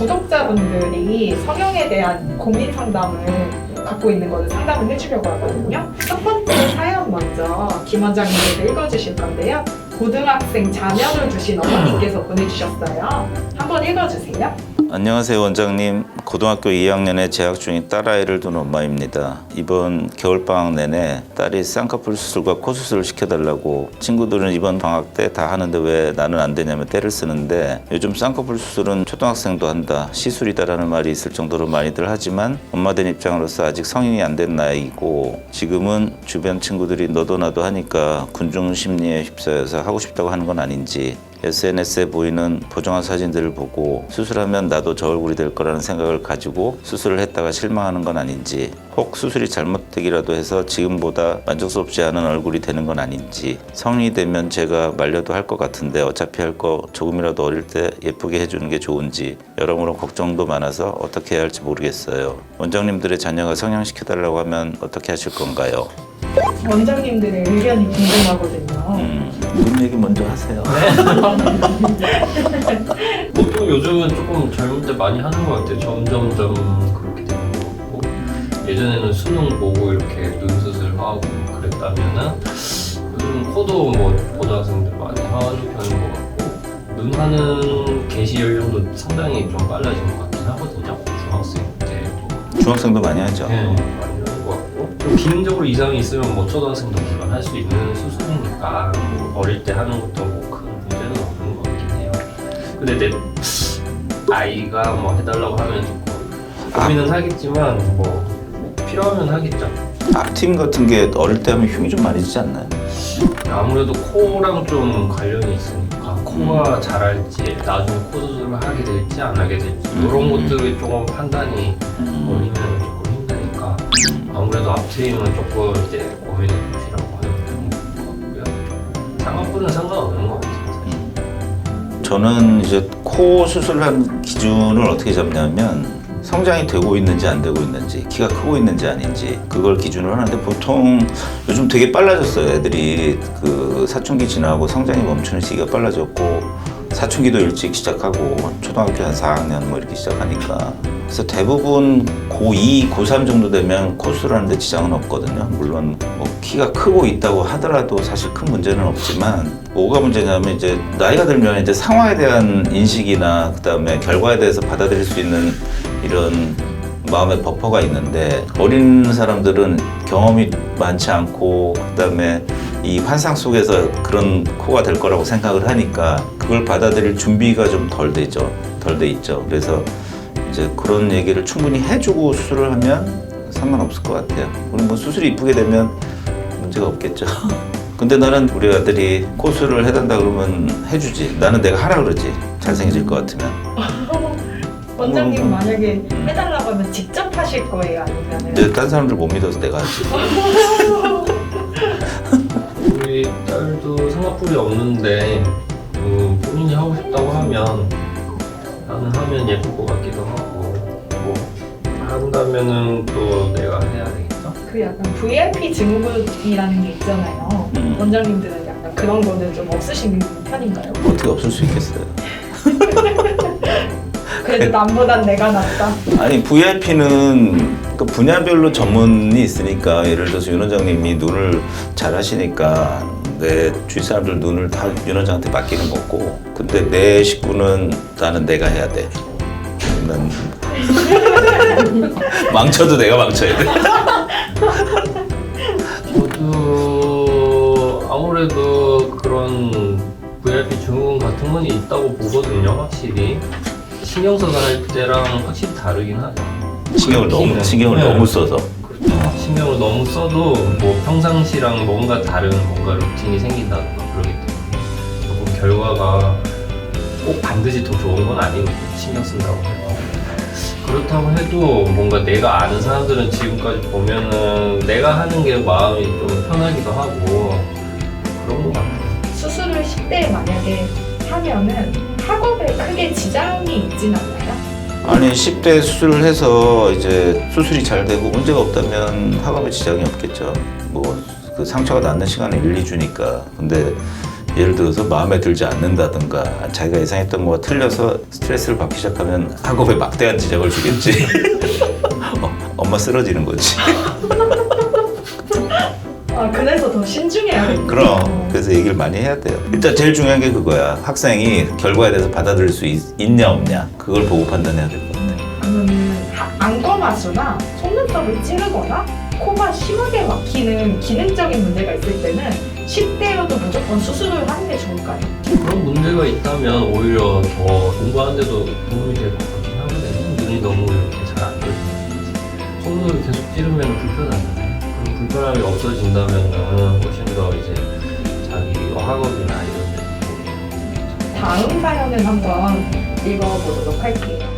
구독자분들이 성형에 대한 고민 상담을 갖고 있는 거를 상담을 해주려고 하거든요. 첫 번째 사연 먼저 김 원장님께서 읽어주실 건데요. 고등학생 자녀를 두신 어머니께서 보내주셨어요. 한번 읽어주세요. 안녕하세요 원장님. 고등학교 2학년에 재학 중인 딸아이를 둔 엄마입니다. 이번 겨울방학 내내 딸이 쌍꺼풀 수술과 코 수술을 시켜달라고 친구들은 이번 방학 때 다 하는데 왜 나는 안 되냐며 떼를 쓰는데 요즘 쌍꺼풀 수술은 초등학생도 한다, 시술이다라는 말이 있을 정도로 많이들 하지만 엄마 된 입장으로서 아직 성인이 안 된 나이고 지금은 주변 친구들이 너도 나도 하니까 군중 심리에 휩싸여서 하고 싶다고 하는 건 아닌지 SNS에 보이는 보정한 사진들을 보고 수술하면 나도 저 얼굴이 될 거라는 생각을 가지고 수술을 했다가 실망하는 건 아닌지 혹 수술이 잘못되기라도 해서 지금보다 만족스럽지 않은 얼굴이 되는 건 아닌지 성인이 되면 제가 말려도 할 것 같은데 어차피 할 거 조금이라도 어릴 때 예쁘게 해주는 게 좋은지 여러모로 걱정도 많아서 어떻게 해야 할지 모르겠어요. 원장님들의 자녀가 성형시켜달라고 하면 어떻게 하실 건가요? 원장님들의 의견이 궁금하거든요. 무슨 얘기 먼저 하세요. 보통 요즘은 조금 젊은들 많이 하는 것 같아요. 점점점 그렇게 되는 것 같고 예전에는 수능 보고 이렇게 눈 수술하고 그랬다면은 요즘 코도 뭐 고등학생들 많이 하는 편인 것 같고 눈 하는 개시 연령도 상당히 좀 빨라진 것 같긴 하거든요. 중학생 때도 중학생도 많이 하죠. 많이 하는 것 같고 좀 기능적으로 이상이 있으면 뭐 초등학생도 물론 할 수 있는 수술이니까 뭐 어릴 때 하는 것도 뭐 큰 문제는 없는 것 같긴 해요. 근데 내 아이가 뭐 해달라고 하면 조금 고민은 하겠지만 뭐 필요하면 하겠죠. 앞팀 같은 게 어릴 때 하면 흉이 좀 많이 지지 않나요? 아무래도 코랑 좀 관련이 있으니까 코가 자랄지 나중에 코 수술을 하게 될지 안 하게 될지 이런 것들이 조금 판단이 어리면 조금 힘드니까 아무래도 앞트임은 조금 이제 고민해 보시라고 하는 것 같고요. 쌍꺼풀은 상관없는 것 같아요. 저는 이제 코 수술한 기준을 어떻게 잡냐면 성장이 되고 있는지 안 되고 있는지 키가 크고 있는지 아닌지 그걸 기준으로 하는데 보통 요즘 되게 빨라졌어요. 애들이 그 사춘기 지나고 성장이 멈추는 시기가 빨라졌고 사춘기도 일찍 시작하고 초등학교 한 4학년 뭐 이렇게 시작하니까 그래서 대부분 고2, 고3 정도 되면 코 수술하는데 지장은 없거든요. 물론 뭐 키가 크고 있다고 하더라도 사실 큰 문제는 없지만 뭐가 문제냐면 이제 나이가 들면 이제 상황에 대한 인식이나 그다음에 결과에 대해서 받아들일 수 있는 이런 마음의 버퍼가 있는데 어린 사람들은 경험이 많지 않고 그다음에 이 환상 속에서 그런 코가 될 거라고 생각을 하니까 그걸 받아들일 준비가 좀 덜 되죠. 덜 돼 있죠. 그래서 이제 그런 얘기를 충분히 해주고 수술을 하면 상관없을 것 같아요. 우리 뭐 수술이 이쁘게 되면 문제가 없겠죠. 근데 나는 우리 아들이 코 수술을 해달라 그러면 해주지. 나는 내가 하라 그러지. 잘생겨질 것 같으면. 원장님 만약에 해달라고 하면 직접 하실 거예요? 아니면은? 근데 딴 사람들 못 믿어서 내가 하지. 우리 딸도 쌍꺼풀이 없는데 본인이 하고 싶다고 하면 나는 하면 예쁠 것 같기도 하고 뭐 한다면은 또 내가 해야 되겠죠? 그 약간 VIP 증후군이라는 게 있잖아요. 원장님들은 약간 그런 거는 좀 없으신 편인가요? 어떻게 없을 수 있겠어요. 그래도 남보단 내가 낫다. 아니 VIP는 그 분야별로 전문이 있으니까 예를 들어서 윤 원장님이 눈을 잘 하시니까 내 주위 사람들 눈을 다 윤 원장한테 맡기는 거고 근데 내 식구는 나는 내가 해야 돼. 난 망쳐도 내가 망쳐야 돼. 저도 아무래도 그런 VIP 증후군 같은 건 있다고 보거든요. 확실히 신경 써서 할 때랑 확실히 다르긴 하죠. 신경을 네. 너무 써서. 그렇죠. 신경을 너무 써도 뭐 평상시랑 뭔가 다른 뭔가 루틴이 생긴다든가 그러기 때문에 조금 결과가 꼭 반드시 더 좋은 건 아니거든요. 신경 쓴다고 해도. 그렇다고 해도 뭔가 내가 아는 사람들은 지금까지 보면은 내가 하는 게 마음이 좀 편하기도 하고 그런 것 같아요. 수술을 10대에 만약에 하면은 학업에 크게 지장이 있진 않나요? 아니 10대 수술을 해서 이제 수술이 잘 되고 문제가 없다면 학업에 지장이 없겠죠. 뭐 그 상처가 낫는 시간은 1, 2주니까. 근데 예를 들어서 마음에 들지 않는다든가 자기가 예상했던 거와 틀려서 스트레스를 받기 시작하면 학업에 막대한 지장을 주겠지. 엄마 쓰러지는 거지. 아, 그래서 더 신중해야겠네요. 그럼 그래서 얘기를 많이 해야 돼요. 일단 제일 중요한 게 그거야. 학생이 결과에 대해서 받아들일 수 있냐 없냐 그걸 보고 판단해야 될 것 같아. 그러면 안검하수나 속눈썹을 찌르거나 코가 심하게 막히는 기능적인 문제가 있을 때는 10대여도 무조건 수술을 하는 게 좋을까요? 그런 문제가 있다면 오히려 더 공부하는데도 도움이 될 것 같긴 하거든요. 눈이 너무 이렇게 잘 안 떠지는지. 속눈썹을 계속 찌르면 불편하잖아요. 그럼 불편함이 없어진다면 훨씬 더 이제 자기 학업이나 이런 데 도움이 다음 사연을 한번 읽어보도록 할게요.